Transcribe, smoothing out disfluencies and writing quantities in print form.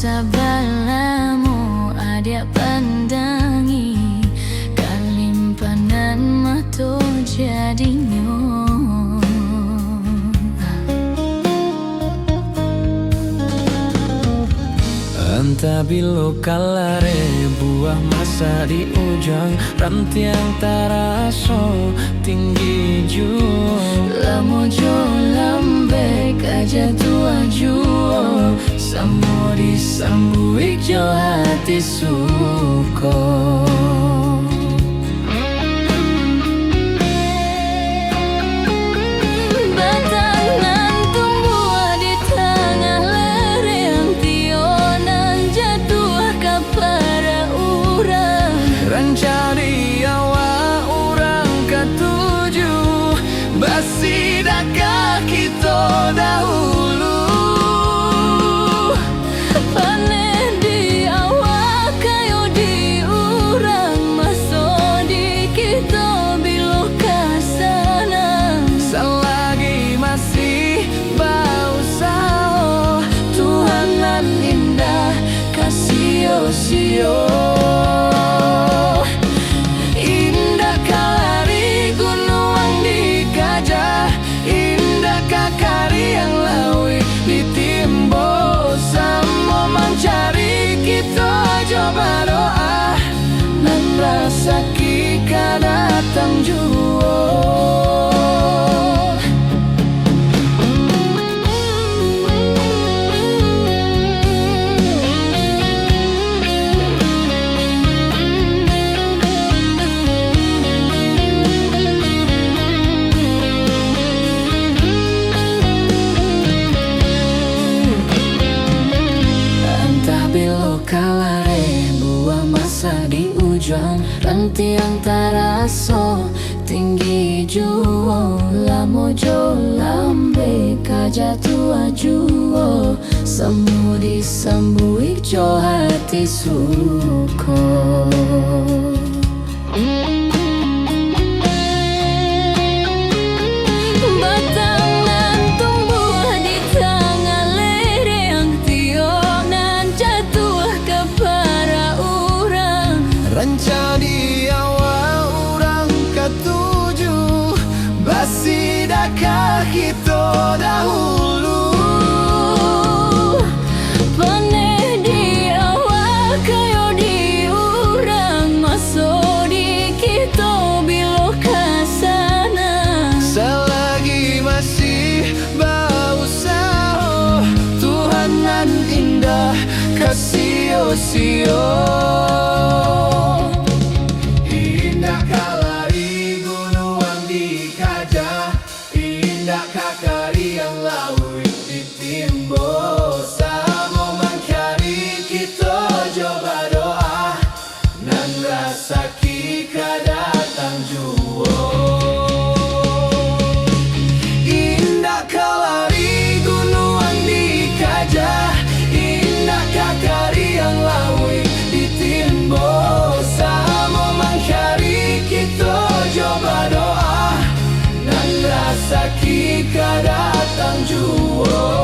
sabalamu adia pandangi kalimpanan mato jadinyo. Entah bilo kalare buah masa di ujung rantiang taraso tinggi juo Lamo jo lambe aja tua juo samo disambuik jo hati suko. Rencana awak orang ketujuh Basidakah kita dahulu Panen di awak kayo di urang Maso di kita bilo kasana Selagi masih bau sao Tuhan nan indah kasih-sio. Coba doa nan rasa kika datang juo. Entah bilo kalare di ujung ranti antara so tinggi juo lamo jo lambe kaja tua juo semu disambuik jo hati suko. Rencana awak orang ketujuh Basidakah kita dahulu Panen di awak kayo di urang Maso di kita bilo kasana Selagi masih bau sao Tuhan nan indah kasih-sio. Kakari yang laut ditimbo Samo mangkari kita coba doa Nan rasa kika datang juo. Indah kalari gunungan dikajah Indah kakari yang laut ditimbo Samo mangkari kita coba doa Nan rasa kika datang juo.